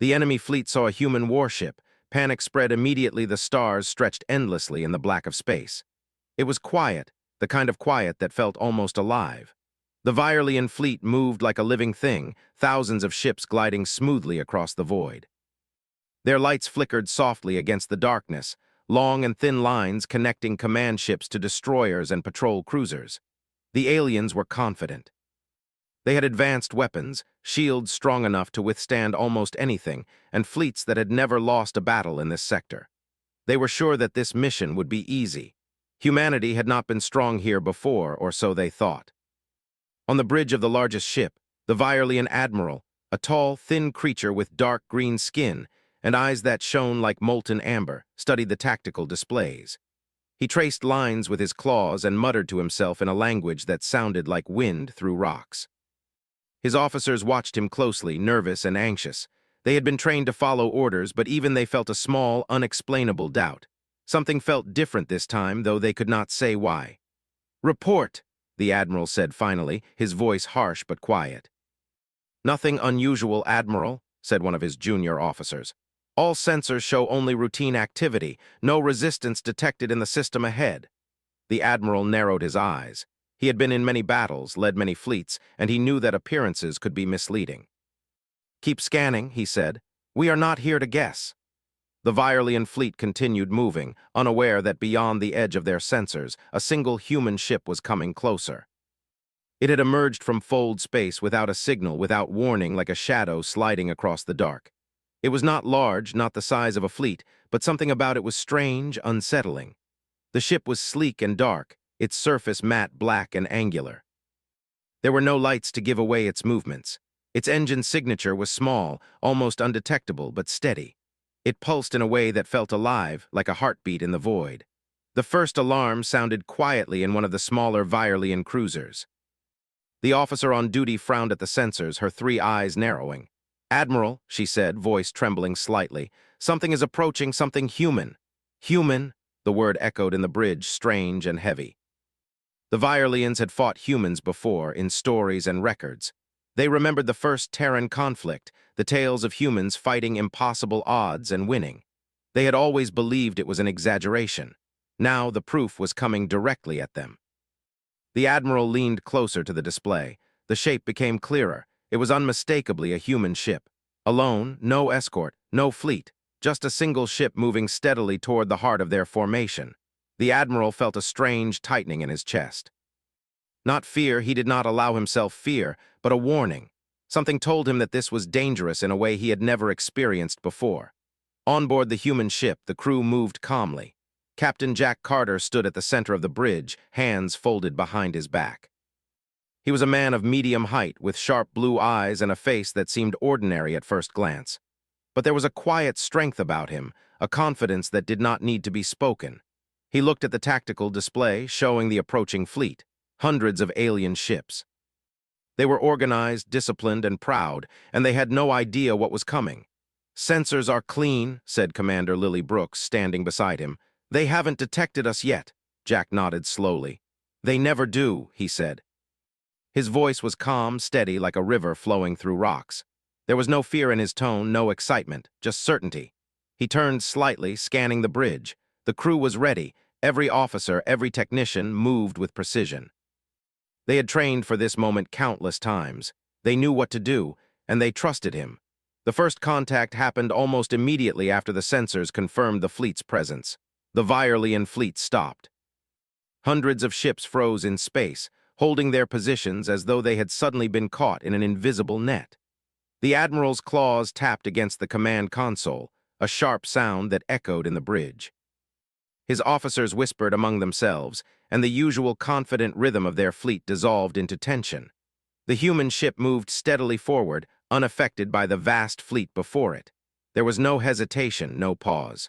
The enemy fleet saw a human warship. Panic spread immediately. The stars stretched endlessly in the black of space. It was quiet, the kind of quiet that felt almost alive. The Virelian fleet moved like a living thing, thousands of ships gliding smoothly across the void. Their lights flickered softly against the darkness, long and thin lines connecting command ships to destroyers and patrol cruisers. The aliens were confident. They had advanced weapons, shields strong enough to withstand almost anything, and fleets that had never lost a battle in this sector. They were sure that this mission would be easy. Humanity had not been strong here before, or so they thought. On the bridge of the largest ship, the Virelian admiral, a tall, thin creature with dark green skin and eyes that shone like molten amber, studied the tactical displays. He traced lines with his claws and muttered to himself in a language that sounded like wind through rocks. His officers watched him closely, nervous and anxious. They had been trained to follow orders, but even they felt a small, unexplainable doubt. Something felt different this time, though they could not say why. "Report," the admiral said finally, his voice harsh but quiet. "Nothing unusual, Admiral," said one of his junior officers. "All sensors show only routine activity, no resistance detected in the system ahead." The admiral narrowed his eyes. He had been in many battles, led many fleets, and he knew that appearances could be misleading. "Keep scanning," he said. "We are not here to guess." The Virelian fleet continued moving, unaware that beyond the edge of their sensors, a single human ship was coming closer. It had emerged from fold space without a signal, without warning, like a shadow sliding across the dark. It was not large, not the size of a fleet, but something about it was strange, unsettling. The ship was sleek and dark, its surface matte black and angular. There were no lights to give away its movements. Its engine signature was small, almost undetectable, but steady. It pulsed in a way that felt alive, like a heartbeat in the void. The first alarm sounded quietly in one of the smaller Virelian cruisers. The officer on duty frowned at the sensors, her three eyes narrowing. "Admiral," she said, voice trembling slightly, "something is approaching, something human." "Human," the word echoed in the bridge, strange and heavy. The Virelians had fought humans before, in stories and records. They remembered the first Terran conflict, the tales of humans fighting impossible odds and winning. They had always believed it was an exaggeration. Now the proof was coming directly at them. The admiral leaned closer to the display. The shape became clearer. It was unmistakably a human ship. Alone, no escort, no fleet, just a single ship moving steadily toward the heart of their formation. The admiral felt a strange tightening in his chest. Not fear, he did not allow himself fear, but a warning. Something told him that this was dangerous in a way he had never experienced before. On board the human ship, the crew moved calmly. Captain Jack Carter stood at the center of the bridge, hands folded behind his back. He was a man of medium height, with sharp blue eyes and a face that seemed ordinary at first glance. But there was a quiet strength about him, a confidence that did not need to be spoken. He looked at the tactical display, showing the approaching fleet, hundreds of alien ships. They were organized, disciplined, and proud, and they had no idea what was coming. "Sensors are clean," said Commander Lily Brooks, standing beside him. "They haven't detected us yet." Jack nodded slowly. "They never do," he said. His voice was calm, steady, like a river flowing through rocks. There was no fear in his tone, no excitement, just certainty. He turned slightly, scanning the bridge. The crew was ready. Every officer, every technician moved with precision. They had trained for this moment countless times. They knew what to do, and they trusted him. The first contact happened almost immediately after the sensors confirmed the fleet's presence. The Virelian fleet stopped. Hundreds of ships froze in space, holding their positions as though they had suddenly been caught in an invisible net. The admiral's claws tapped against the command console, a sharp sound that echoed in the bridge. His officers whispered among themselves, and the usual confident rhythm of their fleet dissolved into tension. The human ship moved steadily forward, unaffected by the vast fleet before it. There was no hesitation, no pause.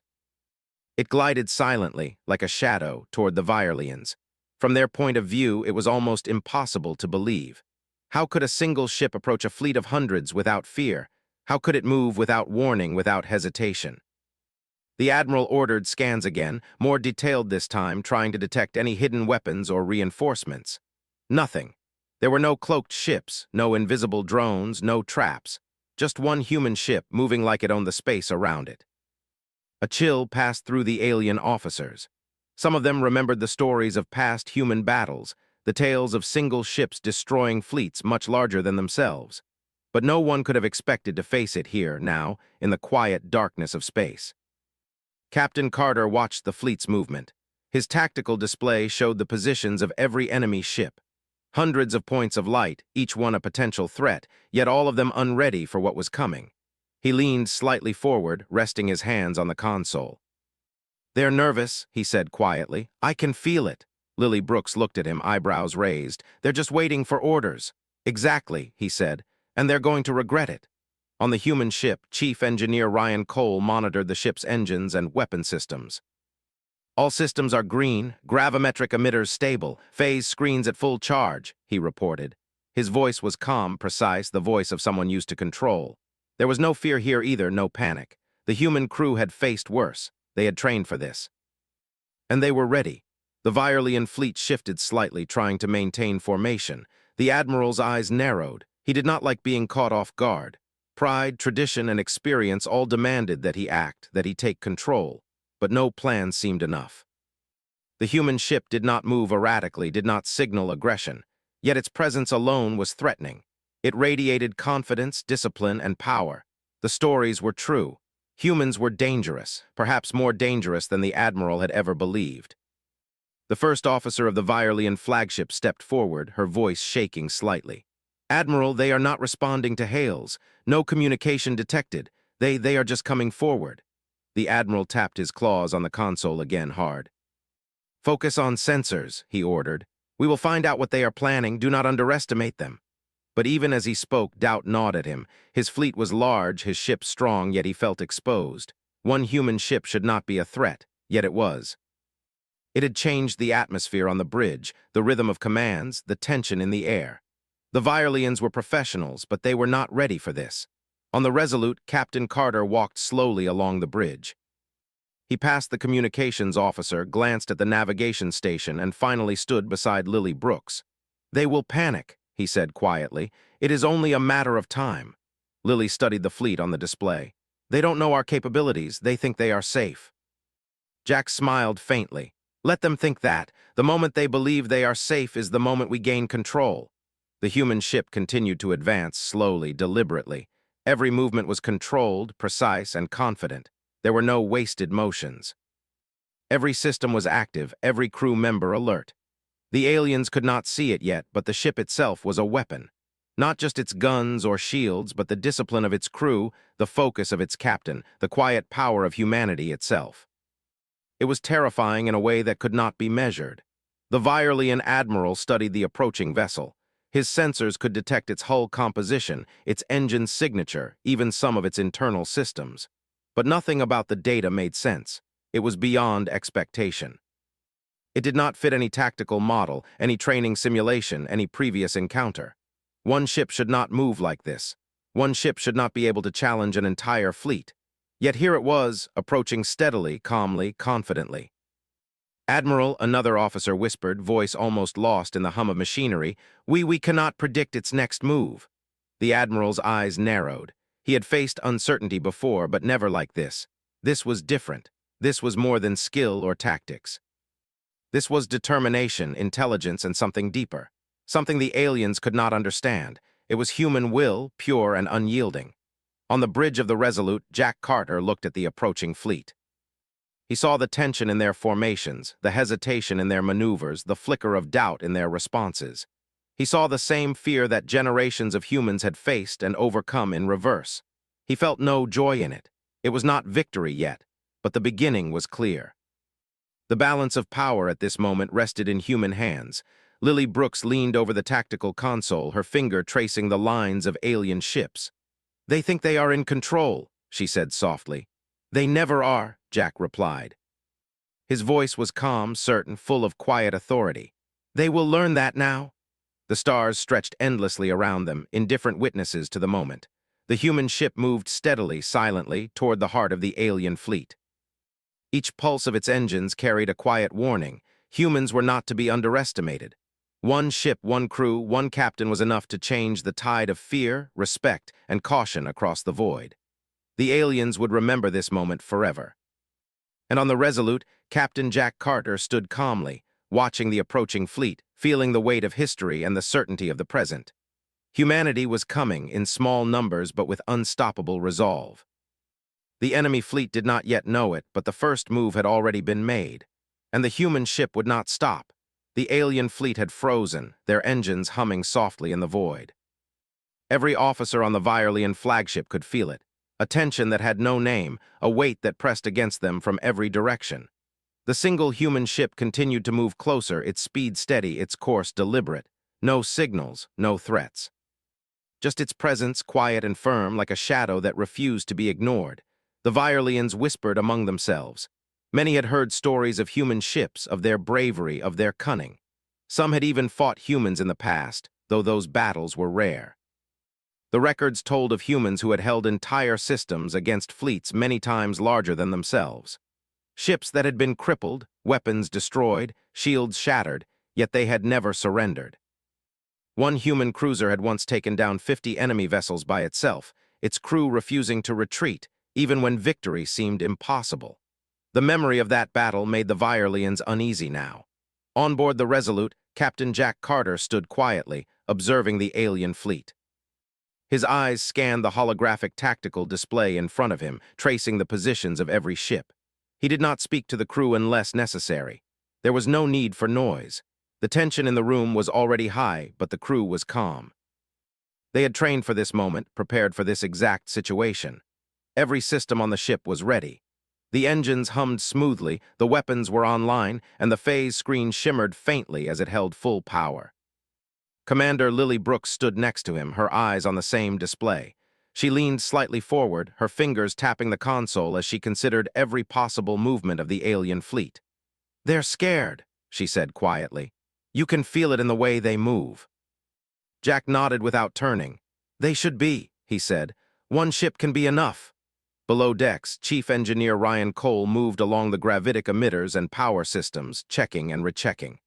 It glided silently, like a shadow, toward the Virelians. From their point of view, it was almost impossible to believe. How could a single ship approach a fleet of hundreds without fear? How could it move without warning, without hesitation? The admiral ordered scans again, more detailed this time, trying to detect any hidden weapons or reinforcements. Nothing. There were no cloaked ships, no invisible drones, no traps. just one human ship moving like it owned the space around it. A chill passed through the alien officers. Some of them remembered the stories of past human battles, the tales of single ships destroying fleets much larger than themselves. But no one could have expected to face it here, now, in the quiet darkness of space. Captain Carter watched the fleet's movement. His tactical display showed the positions of every enemy ship. Hundreds of points of light, each one a potential threat, yet all of them unready for what was coming. He leaned slightly forward, resting his hands on the console. "They're nervous," he said quietly. "I can feel it." Lily Brooks looked at him, eyebrows raised. "They're just waiting for orders." "Exactly," he said, "and they're going to regret it." On the human ship, Chief Engineer Ryan Cole monitored the ship's engines and weapon systems. "All systems are green, gravimetric emitters stable, phase screens at full charge," he reported. His voice was calm, precise, the voice of someone used to control. There was no fear here either, no panic. The human crew had faced worse. They had trained for this. And they were ready. The Violian fleet shifted slightly, trying to maintain formation. The Admiral's eyes narrowed. He did not like being caught off guard. Pride, tradition, and experience all demanded that he act, that he take control. But no plan seemed enough. The human ship did not move erratically, did not signal aggression. Yet its presence alone was threatening. It radiated confidence, discipline, and power. The stories were true. Humans were dangerous, perhaps more dangerous than the Admiral had ever believed. The first officer of the Violian flagship stepped forward, her voice shaking slightly. "Admiral, they are not responding to hails. No communication detected. They are just coming forward." The Admiral tapped his claws on the console again hard. "Focus on sensors," he ordered. "We will find out what they are planning. Do not underestimate them." But even as he spoke, doubt gnawed at him. His fleet was large, his ship strong, yet he felt exposed. One human ship should not be a threat, yet it was. It had changed the atmosphere on the bridge, the rhythm of commands, the tension in the air. The Violians were professionals, but they were not ready for this. On the Resolute, Captain Carter walked slowly along the bridge. He passed the communications officer, glanced at the navigation station, and finally stood beside Lily Brooks. "They will panic," he said quietly. "It is only a matter of time." Lily studied the fleet on the display. "They don't know our capabilities. They think they are safe." Jack smiled faintly. "Let them think that. The moment they believe they are safe is the moment we gain control." The human ship continued to advance slowly, deliberately. Every movement was controlled, precise, and confident. There were no wasted motions. Every system was active, every crew member alert. The aliens could not see it yet, but the ship itself was a weapon. Not just its guns or shields, but the discipline of its crew, the focus of its captain, the quiet power of humanity itself. It was terrifying in a way that could not be measured. The Violian admiral studied the approaching vessel. His sensors could detect its hull composition, its engine signature, even some of its internal systems. But nothing about the data made sense. It was beyond expectation. It did not fit any tactical model, any training simulation, any previous encounter. One ship should not move like this. One ship should not be able to challenge an entire fleet. Yet here it was, approaching steadily, calmly, confidently. "Admiral," another officer whispered, voice almost lost in the hum of machinery, we cannot predict its next move." The Admiral's eyes narrowed. He had faced uncertainty before, but never like this. This was different. This was more than skill or tactics. This was determination, intelligence, and something deeper. Something the aliens could not understand. It was human will, pure and unyielding. On the bridge of the Resolute, Jack Carter looked at the approaching fleet. He saw the tension in their formations, the hesitation in their maneuvers, the flicker of doubt in their responses. He saw the same fear that generations of humans had faced and overcome in reverse. He felt no joy in it. It was not victory yet, but the beginning was clear. The balance of power at this moment rested in human hands. Lily Brooks leaned over the tactical console, her finger tracing the lines of alien ships. "They think they are in control," she said softly. "They never are," Jack replied. His voice was calm, certain, full of quiet authority. "They will learn that now." The stars stretched endlessly around them, indifferent witnesses to the moment. The human ship moved steadily, silently, toward the heart of the alien fleet. Each pulse of its engines carried a quiet warning. Humans were not to be underestimated. One ship, one crew, one captain was enough to change the tide of fear, respect, and caution across the void. The aliens would remember this moment forever. And on the Resolute, Captain Jack Carter stood calmly, watching the approaching fleet, feeling the weight of history and the certainty of the present. Humanity was coming, in small numbers but with unstoppable resolve. The enemy fleet did not yet know it, but the first move had already been made. And the human ship would not stop. The alien fleet had frozen, their engines humming softly in the void. Every officer on the Viorlian flagship could feel it, a tension that had no name, a weight that pressed against them from every direction. The single human ship continued to move closer, its speed steady, its course deliberate. No signals, no threats. Just its presence, quiet and firm, like a shadow that refused to be ignored. The Viorlians whispered among themselves. Many had heard stories of human ships, of their bravery, of their cunning. Some had even fought humans in the past, though those battles were rare. The records told of humans who had held entire systems against fleets many times larger than themselves. Ships that had been crippled, weapons destroyed, shields shattered, yet they had never surrendered. One human cruiser had once taken down 50 enemy vessels by itself, its crew refusing to retreat, even when victory seemed impossible. The memory of that battle made the Viorlians uneasy now. On board the Resolute, Captain Jack Carter stood quietly, observing the alien fleet. His eyes scanned the holographic tactical display in front of him, tracing the positions of every ship. He did not speak to the crew unless necessary. There was no need for noise. The tension in the room was already high, but the crew was calm. They had trained for this moment, prepared for this exact situation. Every system on the ship was ready. The engines hummed smoothly, the weapons were online, and the phase screen shimmered faintly as it held full power. Commander Lily Brooks stood next to him, her eyes on the same display. She leaned slightly forward, her fingers tapping the console as she considered every possible movement of the alien fleet. "They're scared," she said quietly. "You can feel it in the way they move." Jack nodded without turning. "They should be," he said. "One ship can be enough." Below decks, Chief Engineer Ryan Cole moved along the gravitic emitters and power systems, checking and rechecking.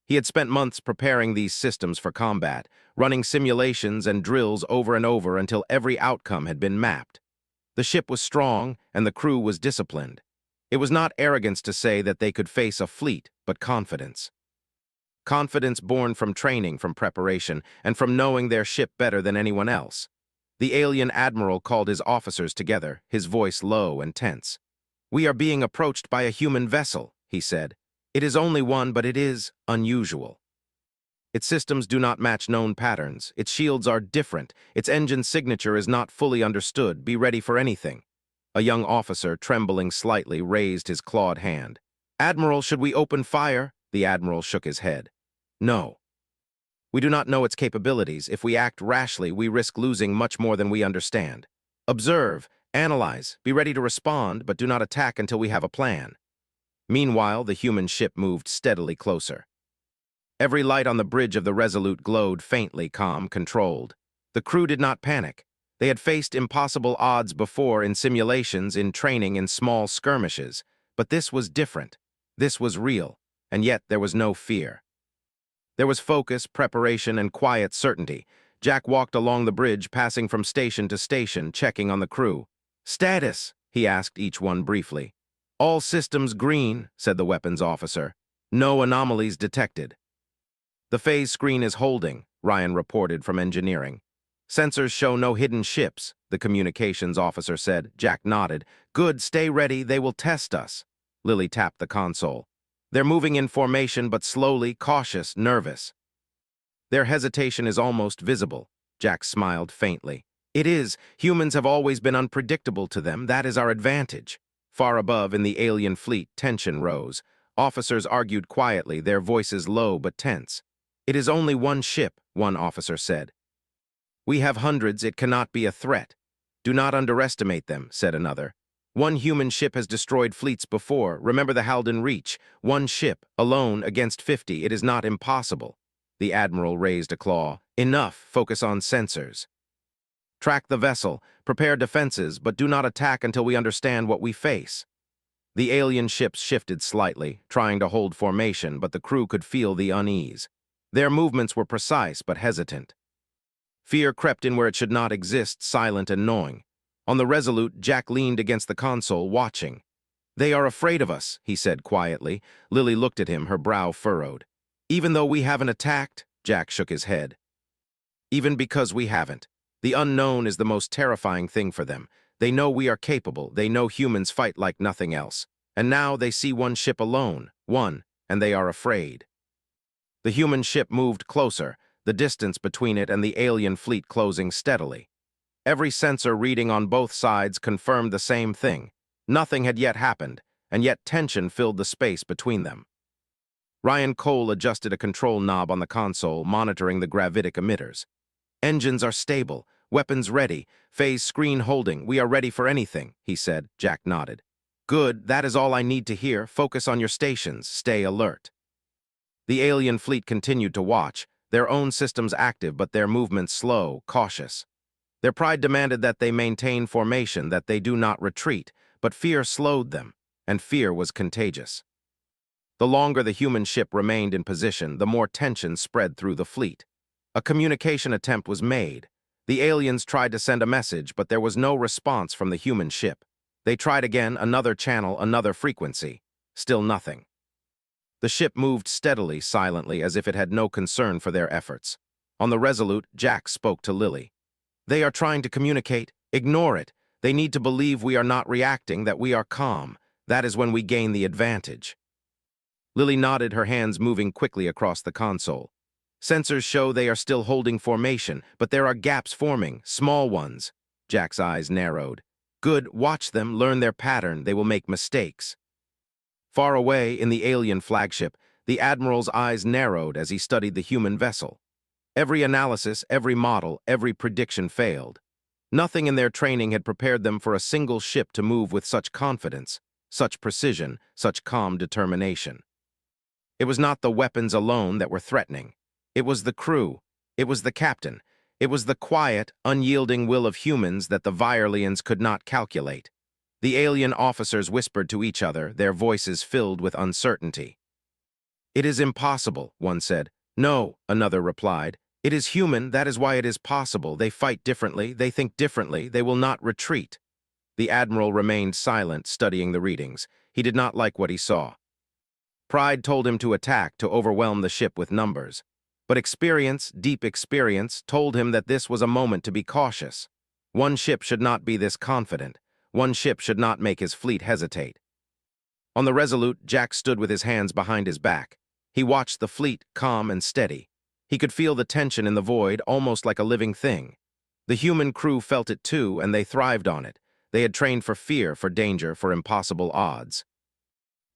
He had spent months preparing these systems for combat, running simulations and drills over and over until every outcome had been mapped. The ship was strong, and the crew was disciplined. It was not arrogance to say that they could face a fleet, but confidence. Confidence born from training, from preparation, and from knowing their ship better than anyone else. The alien admiral called his officers together, his voice low and tense. "We are being approached by a human vessel," he said. "It is only one, but it is unusual. Its systems do not match known patterns. Its shields are different. Its engine signature is not fully understood. Be ready for anything." A young officer, trembling slightly, raised his clawed hand. "Admiral, should we open fire?" The admiral shook his head. "No. We do not know its capabilities. If we act rashly, we risk losing much more than we understand. Observe, analyze, be ready to respond, but do not attack until we have a plan." Meanwhile, the human ship moved steadily closer. Every light on the bridge of the Resolute glowed faintly, calm, controlled. The crew did not panic. They had faced impossible odds before in simulations, in training, in small skirmishes. But this was different. This was real, and yet there was no fear. There was focus, preparation, and quiet certainty. Jack walked along the bridge, passing from station to station, checking on the crew. "Status?" he asked each one briefly. "All systems green," said the weapons officer. "No anomalies detected." "The phase screen is holding," Ryan reported from engineering. "Sensors show no hidden ships," the communications officer said. Jack nodded. "Good, stay ready, they will test us." Lily tapped the console. "They're moving in formation, but slowly, cautious, nervous." "Their hesitation is almost visible." Jack smiled faintly. "It is. Humans have always been unpredictable to them. That is our advantage." Far above, in the alien fleet, tension rose. Officers argued quietly, their voices low but tense. "It is only one ship," one officer said. "We have hundreds, it cannot be a threat." "Do not underestimate them," said another. "One human ship has destroyed fleets before. Remember the Halden Reach. One ship, alone, against 50. It is not impossible." The admiral raised a claw. "Enough, focus on sensors. Track the vessel, prepare defenses, but do not attack until we understand what we face." The alien ships shifted slightly, trying to hold formation, but the crew could feel the unease. Their movements were precise but hesitant. Fear crept in where it should not exist, silent and gnawing. On the Resolute, Jack leaned against the console, watching. "They are afraid of us," he said quietly. Lily looked at him, her brow furrowed. "Even though we haven't attacked?" Jack shook his head. "Even because we haven't. The unknown is the most terrifying thing for them. They know we are capable, they know humans fight like nothing else. And now they see one ship alone, one, and they are afraid." The human ship moved closer, the distance between it and the alien fleet closing steadily. Every sensor reading on both sides confirmed the same thing. Nothing had yet happened, and yet tension filled the space between them. Ryan Cole adjusted a control knob on the console, monitoring the gravitic emitters. "Engines are stable, weapons ready, phase screen holding, we are ready for anything," he said. Jack nodded. "Good, that is all I need to hear. Focus on your stations, stay alert." The alien fleet continued to watch, their own systems active but their movements slow, cautious. Their pride demanded that they maintain formation, that they do not retreat, but fear slowed them, and fear was contagious. The longer the human ship remained in position, the more tension spread through the fleet. A communication attempt was made. The aliens tried to send a message, but there was no response from the human ship. They tried again, another channel, another frequency. Still nothing. The ship moved steadily, silently, as if it had no concern for their efforts. On the Resolute, Jack spoke to Lily. "They are trying to communicate. Ignore it. They need to believe we are not reacting, that we are calm. That is when we gain the advantage." Lily nodded, her hands moving quickly across the console. "Sensors show they are still holding formation, but there are gaps forming, small ones." Jack's eyes narrowed. "Good, watch them, learn their pattern. They will make mistakes." Far away, in the alien flagship, the Admiral's eyes narrowed as he studied the human vessel. Every analysis, every model, every prediction failed. Nothing in their training had prepared them for a single ship to move with such confidence, such precision, such calm determination. It was not the weapons alone that were threatening. It was the crew. It was the captain. It was the quiet, unyielding will of humans that the Virelians could not calculate. The alien officers whispered to each other, their voices filled with uncertainty. "It is impossible," one said. "No," another replied. "It is human, that is why it is possible. They fight differently, they think differently, they will not retreat." The Admiral remained silent, studying the readings. He did not like what he saw. Pride told him to attack, to overwhelm the ship with numbers. But experience, deep experience, told him that this was a moment to be cautious. One ship should not be this confident. One ship should not make his fleet hesitate. On the Resolute, Jack stood with his hands behind his back. He watched the fleet, calm and steady. He could feel the tension in the void, almost like a living thing. The human crew felt it too, and they thrived on it. They had trained for fear, for danger, for impossible odds.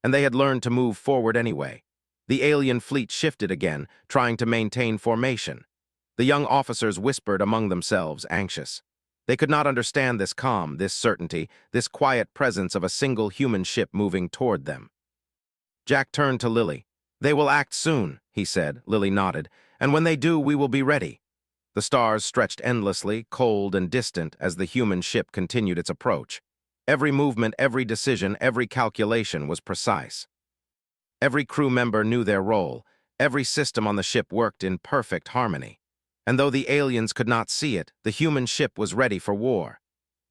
And they had learned to move forward anyway. The alien fleet shifted again, trying to maintain formation. The young officers whispered among themselves, anxious. They could not understand this calm, this certainty, this quiet presence of a single human ship moving toward them. Jack turned to Lily. "They will act soon," he said. Lily nodded. "And when they do, we will be ready." The stars stretched endlessly, cold and distant, as the human ship continued its approach. Every movement, every decision, every calculation was precise. Every crew member knew their role. Every system on the ship worked in perfect harmony. And though the aliens could not see it, the human ship was ready for war.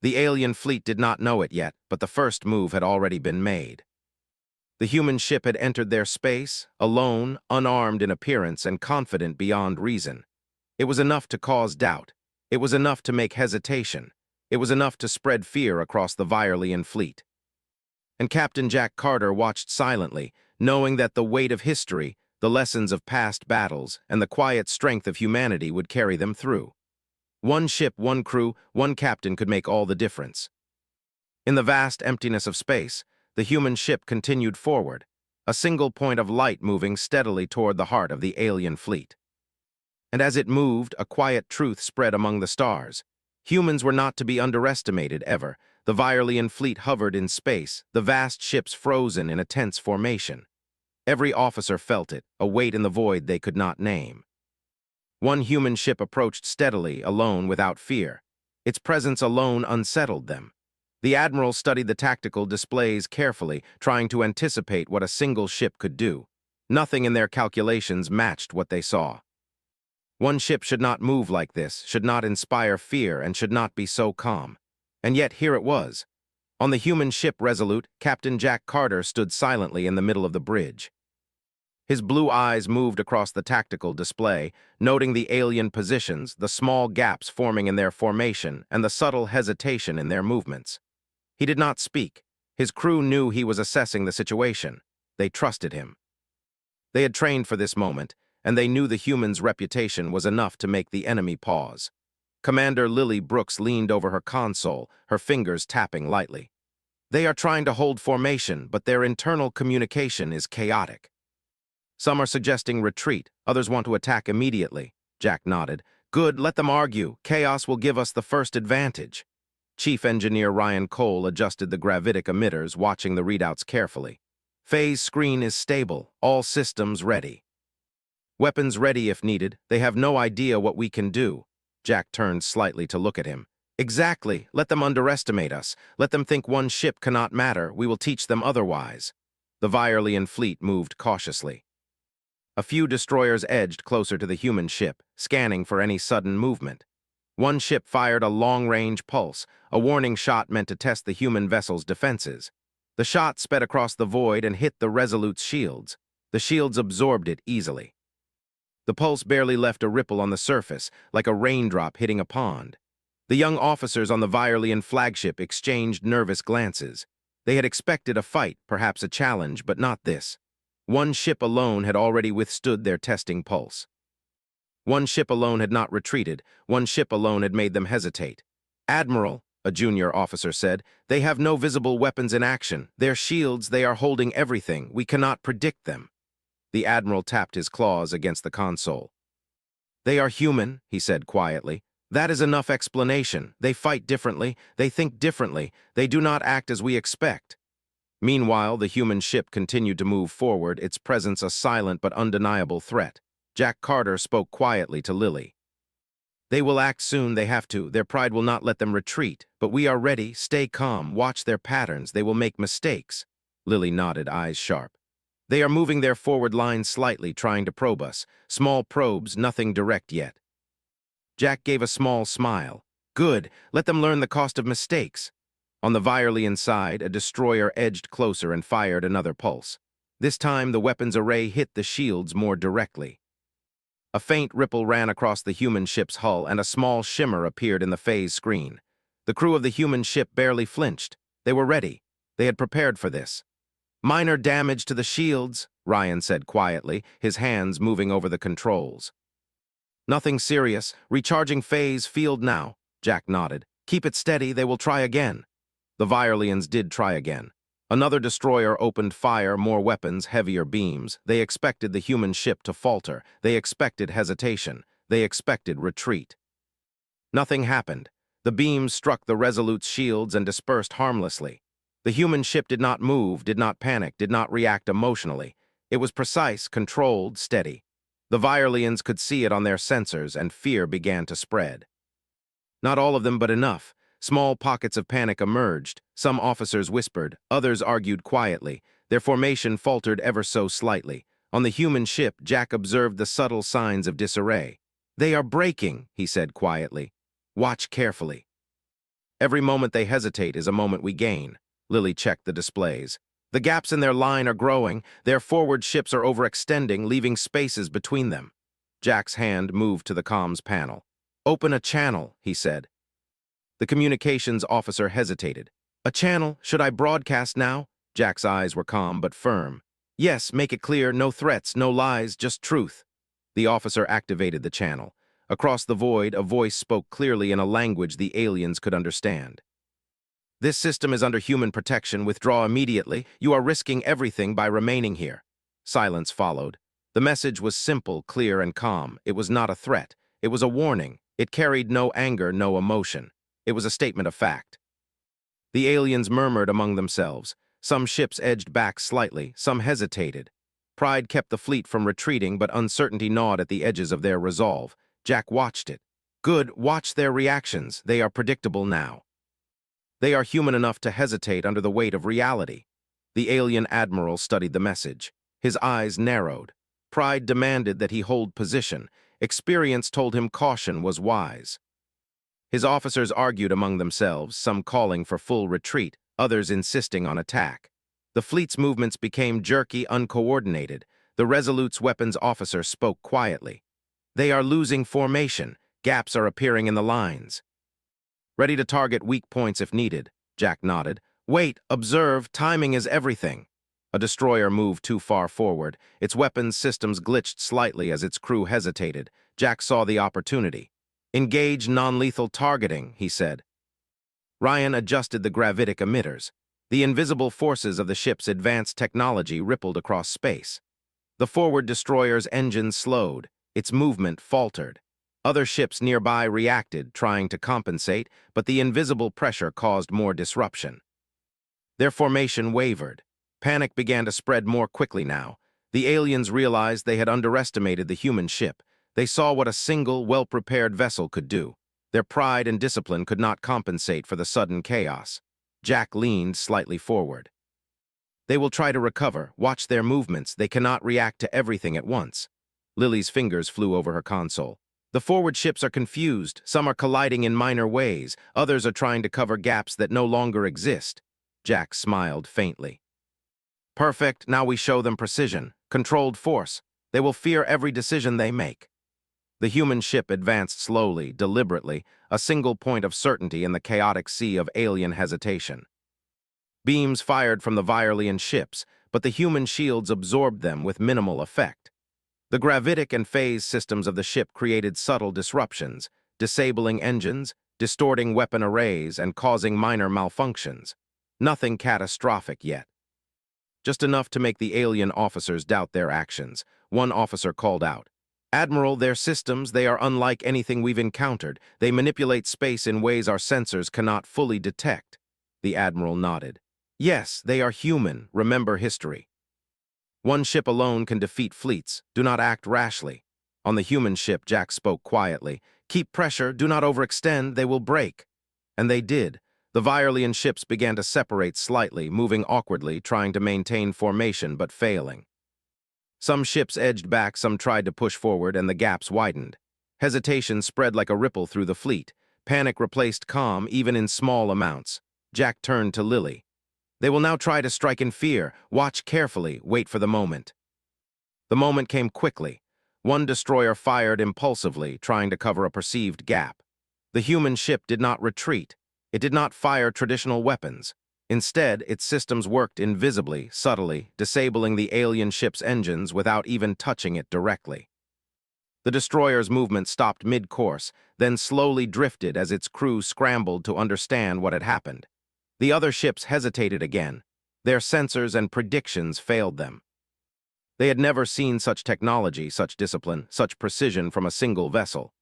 The alien fleet did not know it yet, but the first move had already been made. The human ship had entered their space, alone, unarmed in appearance, and confident beyond reason. It was enough to cause doubt. It was enough to make hesitation. It was enough to spread fear across the Virelian fleet. And Captain Jack Carter watched silently, knowing that the weight of history, the lessons of past battles, and the quiet strength of humanity would carry them through. One ship, one crew, one captain could make all the difference. In the vast emptiness of space, the human ship continued forward, a single point of light moving steadily toward the heart of the alien fleet. And as it moved, a quiet truth spread among the stars. Humans were not to be underestimated, ever. The Virelian fleet hovered in space, the vast ships frozen in a tense formation. Every officer felt it, a weight in the void they could not name. One human ship approached steadily, alone, without fear. Its presence alone unsettled them. The Admiral studied the tactical displays carefully, trying to anticipate what a single ship could do. Nothing in their calculations matched what they saw. One ship should not move like this, should not inspire fear, and should not be so calm. And yet here it was. On the human ship Resolute, Captain Jack Carter stood silently in the middle of the bridge. His blue eyes moved across the tactical display, noting the alien positions, the small gaps forming in their formation, and the subtle hesitation in their movements. He did not speak. His crew knew he was assessing the situation. They trusted him. They had trained for this moment, and they knew the human's reputation was enough to make the enemy pause. Commander Lily Brooks leaned over her console, her fingers tapping lightly. They are trying to hold formation, but their internal communication is chaotic. Some are suggesting retreat, others want to attack immediately. Jack nodded. Good, let them argue. Chaos will give us the first advantage. Chief Engineer Ryan Cole adjusted the gravitic emitters, watching the readouts carefully. Phase screen is stable, all systems ready. Weapons ready if needed. They have no idea what we can do. Jack turned slightly to look at him. Exactly. Let them underestimate us. Let them think one ship cannot matter. We will teach them otherwise. The Viorlian fleet moved cautiously. A few destroyers edged closer to the human ship, scanning for any sudden movement. One ship fired a long-range pulse, a warning shot meant to test the human vessel's defenses. The shot sped across the void and hit the Resolute's shields. The shields absorbed it easily. The pulse barely left a ripple on the surface, like a raindrop hitting a pond. The young officers on the Viorlian flagship exchanged nervous glances. They had expected a fight, perhaps a challenge, but not this. One ship alone had already withstood their testing pulse. One ship alone had not retreated. One ship alone had made them hesitate. Admiral, a junior officer said, they have no visible weapons in action. Their shields, they are holding everything. We cannot predict them. The Admiral tapped his claws against the console. They are human, he said quietly. That is enough explanation. They fight differently. They think differently. They do not act as we expect. Meanwhile, the human ship continued to move forward, its presence a silent but undeniable threat. Jack Carter spoke quietly to Lily. They will act soon, they have to. Their pride will not let them retreat. But we are ready. Stay calm. Watch their patterns. They will make mistakes. Lily nodded, eyes sharp. They are moving their forward line slightly, trying to probe us. Small probes, nothing direct yet. Jack gave a small smile. Good. Let them learn the cost of mistakes. On the Viorlian side, a destroyer edged closer and fired another pulse. This time, the weapons array hit the shields more directly. A faint ripple ran across the human ship's hull, and a small shimmer appeared in the phase screen. The crew of the human ship barely flinched. They were ready. They had prepared for this. Minor damage to the shields, Ryan said quietly, his hands moving over the controls. Nothing serious. Recharging phase field now, Jack nodded. Keep it steady, they will try again. The Viorlians did try again. Another destroyer opened fire, more weapons, heavier beams. They expected the human ship to falter. They expected hesitation. They expected retreat. Nothing happened. The beams struck the Resolute's shields and dispersed harmlessly. The human ship did not move, did not panic, did not react emotionally. It was precise, controlled, steady. The Viorlians could see it on their sensors, and fear began to spread. Not all of them, but enough. Small pockets of panic emerged. Some officers whispered, others argued quietly. Their formation faltered ever so slightly. On the human ship, Jack observed the subtle signs of disarray. They are breaking, he said quietly. Watch carefully. Every moment they hesitate is a moment we gain. Lily checked the displays. The gaps in their line are growing. Their forward ships are overextending, leaving spaces between them. Jack's hand moved to the comms panel. Open a channel, he said. The communications officer hesitated. A channel? Should I broadcast now? Jack's eyes were calm but firm. Yes, make it clear, no threats, no lies, just truth. The officer activated the channel. Across the void, a voice spoke clearly in a language the aliens could understand. This system is under human protection. Withdraw immediately. You are risking everything by remaining here. Silence followed. The message was simple, clear, and calm. It was not a threat. It was a warning. It carried no anger, no emotion. It was a statement of fact. The aliens murmured among themselves. Some ships edged back slightly, some hesitated. Pride kept the fleet from retreating, but uncertainty gnawed at the edges of their resolve. Jack watched it. Good, watch their reactions. They are predictable now. They are human enough to hesitate under the weight of reality. The alien admiral studied the message. His eyes narrowed. Pride demanded that he hold position. Experience told him caution was wise. His officers argued among themselves, some calling for full retreat, others insisting on attack. The fleet's movements became jerky, uncoordinated. The Resolute's weapons officer spoke quietly. "They are losing formation. Gaps are appearing in the lines." "Ready to target weak points if needed," Jack nodded. "Wait, observe, timing is everything." A destroyer moved too far forward. Its weapons systems glitched slightly as its crew hesitated. Jack saw the opportunity. "Engage non-lethal targeting," he said. Ryan adjusted the gravitic emitters. The invisible forces of the ship's advanced technology rippled across space. The forward destroyer's engines slowed. Its movement faltered. Other ships nearby reacted, trying to compensate, but the invisible pressure caused more disruption. Their formation wavered. Panic began to spread more quickly now. The aliens realized they had underestimated the human ship. They saw what a single, well-prepared vessel could do. Their pride and discipline could not compensate for the sudden chaos. Jack leaned slightly forward. "They will try to recover. Watch their movements. They cannot react to everything at once." Lily's fingers flew over her console. "The forward ships are confused. Some are colliding in minor ways. Others are trying to cover gaps that no longer exist." Jack smiled faintly. "Perfect. Now we show them precision. Controlled force. They will fear every decision they make." The human ship advanced slowly, deliberately, a single point of certainty in the chaotic sea of alien hesitation. Beams fired from the Virelian ships, but the human shields absorbed them with minimal effect. The gravitic and phase systems of the ship created subtle disruptions, disabling engines, distorting weapon arrays, and causing minor malfunctions. Nothing catastrophic yet. Just enough to make the alien officers doubt their actions. One officer called out, "Admiral, their systems, they are unlike anything we've encountered. They manipulate space in ways our sensors cannot fully detect." The Admiral nodded. "Yes, they are human. Remember history. One ship alone can defeat fleets. Do not act rashly." On the human ship, Jack spoke quietly. "Keep pressure. Do not overextend. They will break." And they did. The Virelian ships began to separate slightly, moving awkwardly, trying to maintain formation but failing. Some ships edged back, some tried to push forward, and the gaps widened. Hesitation spread like a ripple through the fleet. Panic replaced calm, even in small amounts. Jack turned to Lily. "They will now try to strike in fear. Watch carefully. Wait for the moment." The moment came quickly. One destroyer fired impulsively, trying to cover a perceived gap. The human ship did not retreat. It did not fire traditional weapons. Instead, its systems worked invisibly, subtly, disabling the alien ship's engines without even touching it directly. The destroyer's movement stopped mid-course, then slowly drifted as its crew scrambled to understand what had happened. The other ships hesitated again. Their sensors and predictions failed them. They had never seen such technology, such discipline, such precision from a single vessel.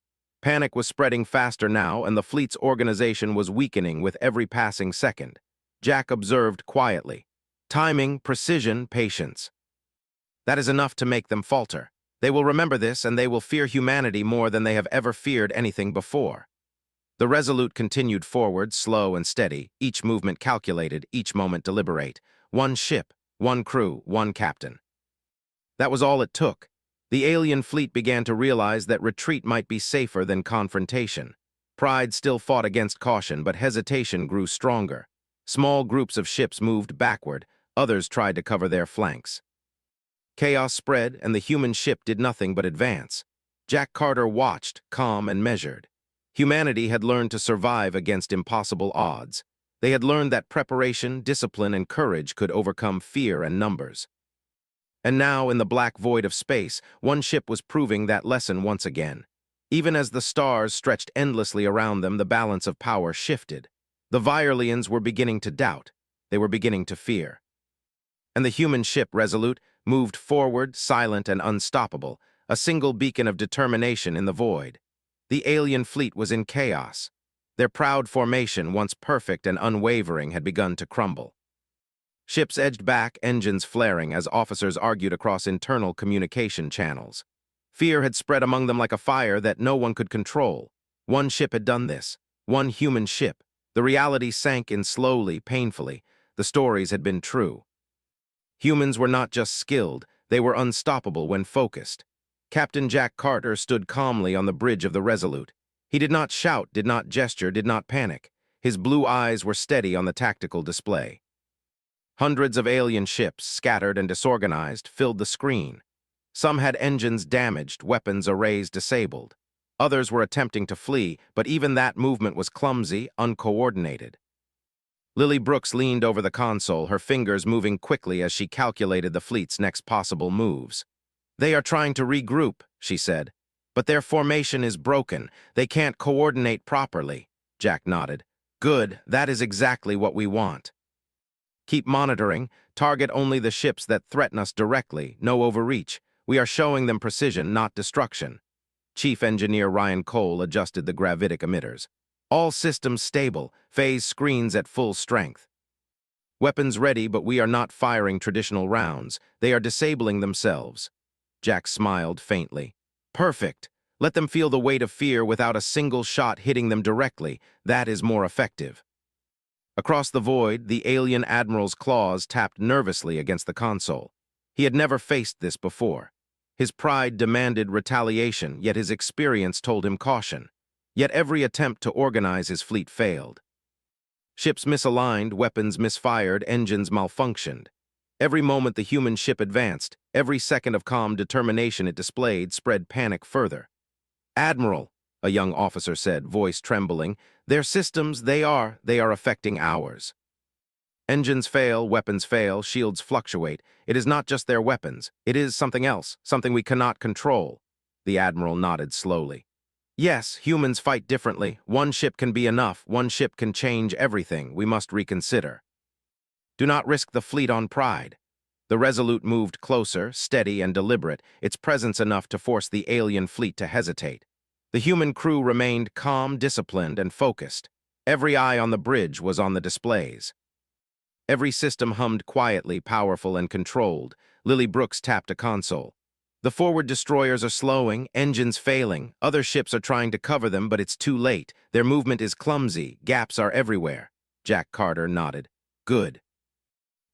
Panic was spreading faster now, and the fleet's organization was weakening with every passing second. Jack observed quietly. "Timing, precision, patience. That is enough to make them falter. They will remember this, and they will fear humanity more than they have ever feared anything before." The Resolute continued forward, slow and steady, each movement calculated, each moment deliberate. One ship, one crew, one captain. That was all it took. The alien fleet began to realize that retreat might be safer than confrontation. Pride still fought against caution, but hesitation grew stronger. Small groups of ships moved backward, others tried to cover their flanks. Chaos spread, and the human ship did nothing but advance. Jack Carter watched, calm and measured. Humanity had learned to survive against impossible odds. They had learned that preparation, discipline, and courage could overcome fear and numbers. And now, in the black void of space, one ship was proving that lesson once again. Even as the stars stretched endlessly around them, the balance of power shifted. The Virelians were beginning to doubt. They were beginning to fear. And the human ship, Resolute, moved forward, silent and unstoppable, a single beacon of determination in the void. The alien fleet was in chaos. Their proud formation, once perfect and unwavering, had begun to crumble. Ships edged back, engines flaring, as officers argued across internal communication channels. Fear had spread among them like a fire that no one could control. One ship had done this. One human ship. The reality sank in slowly, painfully. The stories had been true. Humans were not just skilled, They were unstoppable when focused. Captain Jack Carter stood calmly on the bridge of the Resolute. He did not shout, did not gesture, did not panic. His blue eyes were steady on the tactical display. Hundreds of alien ships, scattered and disorganized, filled the screen. Some had engines damaged, weapons arrays disabled. Others were attempting to flee, but even that movement was clumsy, uncoordinated. Lily Brooks leaned over the console, her fingers moving quickly as she calculated the fleet's next possible moves. "They are trying to regroup," she said. "But their formation is broken. They can't coordinate properly." Jack nodded. "Good, that is exactly what we want. Keep monitoring. Target only the ships that threaten us directly, no overreach. We are showing them precision, not destruction." Chief Engineer Ryan Cole adjusted the gravitic emitters. "All systems stable, phase screens at full strength. Weapons ready, but we are not firing traditional rounds. They are disabling themselves." Jack smiled faintly. "Perfect. Let them feel the weight of fear without a single shot hitting them directly. That is more effective." Across the void, the alien admiral's claws tapped nervously against the console. He had never faced this before. His pride demanded retaliation, yet his experience told him caution. Yet every attempt to organize his fleet failed. Ships misaligned, weapons misfired, engines malfunctioned. Every moment the human ship advanced, every second of calm determination it displayed spread panic further. "Admiral," a young officer said, voice trembling, "their systems, they are affecting ours. Engines fail, weapons fail, shields fluctuate. It is not just their weapons. It is something else, something we cannot control." The Admiral nodded slowly. "Yes, humans fight differently. One ship can be enough. One ship can change everything. We must reconsider. Do not risk the fleet on pride." The Resolute moved closer, steady and deliberate, its presence enough to force the alien fleet to hesitate. The human crew remained calm, disciplined, and focused. Every eye on the bridge was on the displays. Every system hummed quietly, powerful and controlled. Lily Brooks tapped a console. "The forward destroyers are slowing, engines failing. Other ships are trying to cover them, but it's too late. Their movement is clumsy. Gaps are everywhere." Jack Carter nodded. "Good.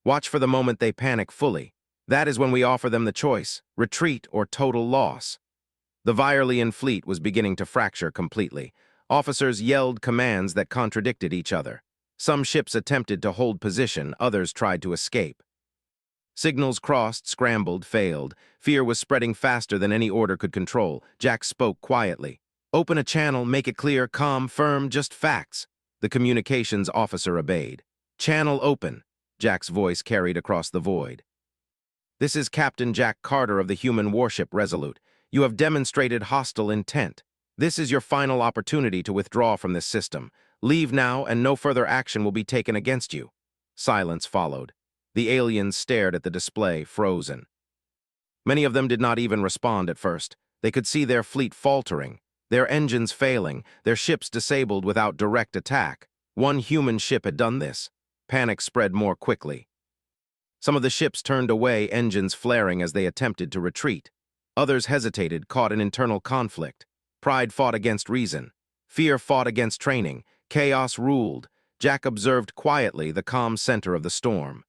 Watch for the moment they panic fully. That is when we offer them the choice, retreat or total loss." The Virelian fleet was beginning to fracture completely. Officers yelled commands that contradicted each other. Some ships attempted to hold position, others tried to escape. Signals crossed, scrambled, failed. Fear was spreading faster than any order could control. Jack spoke quietly. "Open a channel, make it clear, calm, firm, just facts." The communications officer obeyed. "Channel open." Jack's voice carried across the void. "This is Captain Jack Carter of the human warship Resolute. You have demonstrated hostile intent. This is your final opportunity to withdraw from this system. Leave now, and no further action will be taken against you." Silence followed. The aliens stared at the display, frozen. Many of them did not even respond at first. They could see their fleet faltering, their engines failing, their ships disabled without direct attack. One human ship had done this. Panic spread more quickly. Some of the ships turned away, engines flaring as they attempted to retreat. Others hesitated, caught in internal conflict. Pride fought against reason. Fear fought against training. Chaos ruled. Jack observed quietly the calm center of the storm.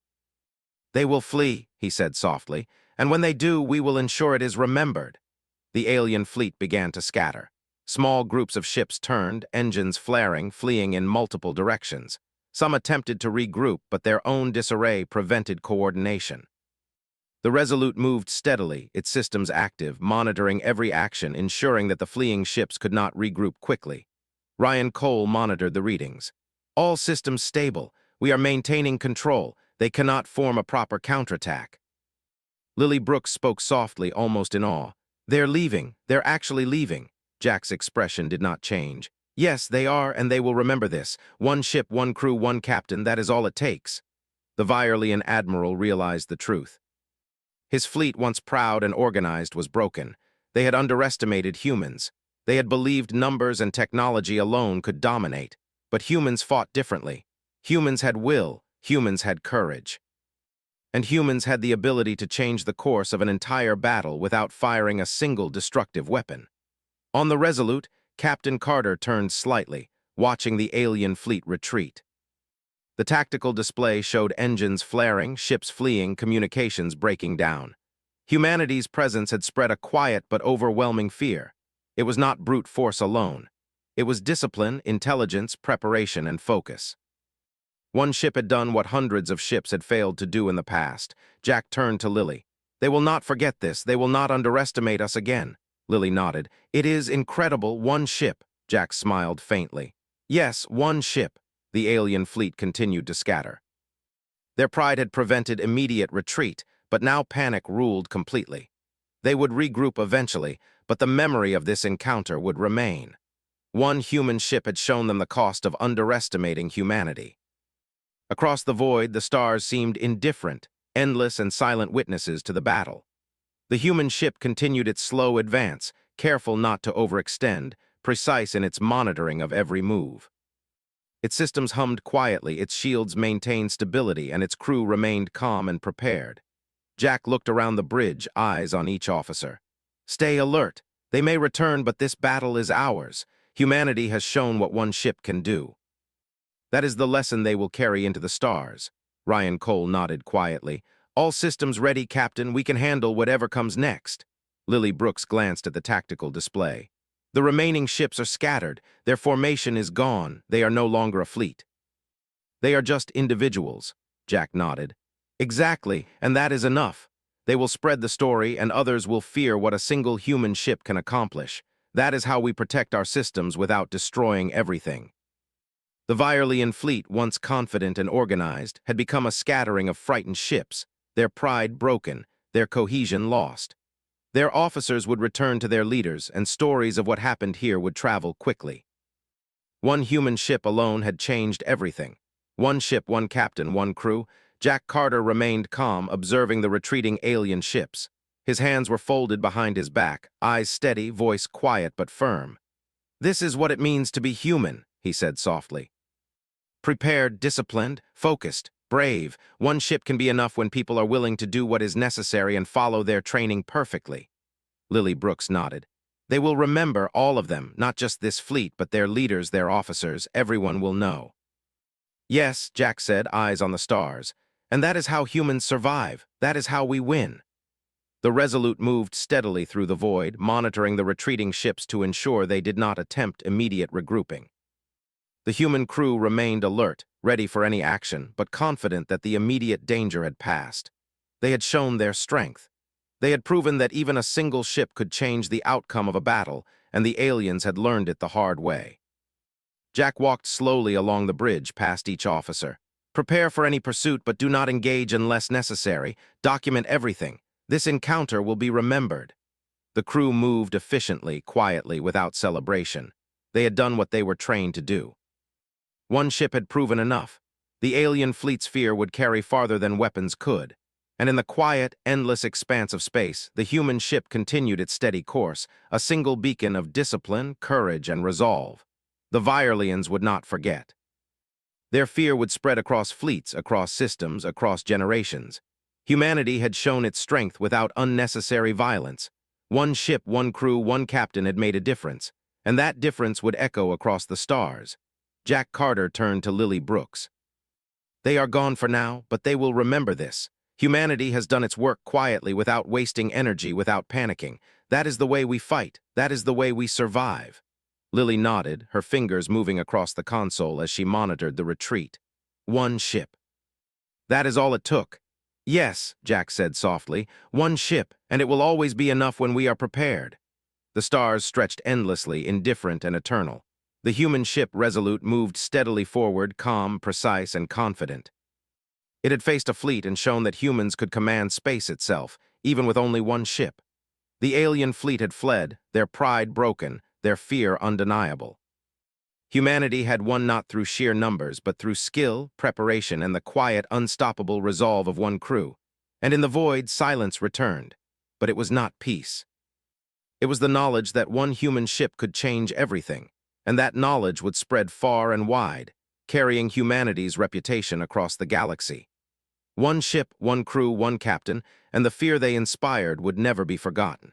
"They will flee," he said softly, "and when they do, we will ensure it is remembered." The alien fleet began to scatter. Small groups of ships turned, engines flaring, fleeing in multiple directions. Some attempted to regroup, but their own disarray prevented coordination. The Resolute moved steadily, its systems active, monitoring every action, ensuring that the fleeing ships could not regroup quickly. Ryan Cole monitored the readings. "All systems stable. We are maintaining control. They cannot form a proper counterattack." Lily Brooks spoke softly, almost in awe. "They're leaving. They're actually leaving." Jack's expression did not change. "Yes, they are, and they will remember this. One ship, one crew, one captain, that is all it takes." The Virelian admiral realized the truth. His fleet, once proud and organized, was broken. They had underestimated humans. They had believed numbers and technology alone could dominate. But humans fought differently. Humans had will. Humans had courage. And humans had the ability to change the course of an entire battle without firing a single destructive weapon. On the Resolute, Captain Carter turned slightly, watching the alien fleet retreat. The tactical display showed engines flaring, ships fleeing, communications breaking down. Humanity's presence had spread a quiet but overwhelming fear. It was not brute force alone. It was discipline, intelligence, preparation, and focus. One ship had done what hundreds of ships had failed to do in the past. Jack turned to Lily. "They will not forget this. They will not underestimate us again." Lily nodded. "It is incredible. One ship." Jack smiled faintly. "Yes, one ship." The alien fleet continued to scatter. Their pride had prevented immediate retreat, but now panic ruled completely. They would regroup eventually, but the memory of this encounter would remain. One human ship had shown them the cost of underestimating humanity. Across the void, the stars seemed indifferent, endless and silent witnesses to the battle. The human ship continued its slow advance, careful not to overextend, precise in its monitoring of every move. Its systems hummed quietly, its shields maintained stability, and its crew remained calm and prepared. Jack looked around the bridge, eyes on each officer. "Stay alert. They may return, but this battle is ours. Humanity has shown what one ship can do." "That is the lesson they will carry into the stars." Ryan Cole nodded quietly. "All systems ready, Captain. We can handle whatever comes next." Lily Brooks glanced at the tactical display. "The remaining ships are scattered. Their formation is gone. They are no longer a fleet." "They are just individuals," Jack nodded. "Exactly, and that is enough. They will spread the story, and others will fear what a single human ship can accomplish. That is how we protect our systems without destroying everything." The Virelian fleet, once confident and organized, had become a scattering of frightened ships, their pride broken, their cohesion lost. Their officers would return to their leaders, and stories of what happened here would travel quickly. One human ship alone had changed everything. One ship, one captain, one crew. Jack Carter remained calm, observing the retreating alien ships. His hands were folded behind his back, eyes steady, voice quiet but firm. "This is what it means to be human," he said softly. "Prepared, disciplined, focused, brave. One ship can be enough when people are willing to do what is necessary and follow their training perfectly." Lily Brooks nodded. "They will remember, all of them, not just this fleet, but their leaders, their officers. Everyone will know." "Yes," Jack said, eyes on the stars. "And that is how humans survive. That is how we win." The Resolute moved steadily through the void, monitoring the retreating ships to ensure they did not attempt immediate regrouping. The human crew remained alert, ready for any action, but confident that the immediate danger had passed. They had shown their strength. They had proven that even a single ship could change the outcome of a battle, and the aliens had learned it the hard way. Jack walked slowly along the bridge past each officer. "Prepare for any pursuit, but do not engage unless necessary. Document everything. This encounter will be remembered." The crew moved efficiently, quietly, without celebration. They had done what they were trained to do. One ship had proven enough. The alien fleet's fear would carry farther than weapons could. And in the quiet, endless expanse of space, the human ship continued its steady course, a single beacon of discipline, courage, and resolve. The Virelians would not forget. Their fear would spread across fleets, across systems, across generations. Humanity had shown its strength without unnecessary violence. One ship, one crew, one captain had made a difference, and that difference would echo across the stars. Jack Carter turned to Lily Brooks. "They are gone for now, but they will remember this. Humanity has done its work quietly, without wasting energy, without panicking. That is the way we fight. That is the way we survive." Lily nodded, her fingers moving across the console as she monitored the retreat. "One ship. That is all it took." "Yes," Jack said softly, "one ship, and it will always be enough when we are prepared." The stars stretched endlessly, indifferent and eternal. The human ship, Resolute, moved steadily forward, calm, precise, and confident. It had faced a fleet and shown that humans could command space itself, even with only one ship. The alien fleet had fled, their pride broken, their fear undeniable. Humanity had won not through sheer numbers, but through skill, preparation, and the quiet, unstoppable resolve of one crew. And in the void, silence returned. But it was not peace. It was the knowledge that one human ship could change everything, and that knowledge would spread far and wide, carrying humanity's reputation across the galaxy. One ship, one crew, one captain, and the fear they inspired would never be forgotten.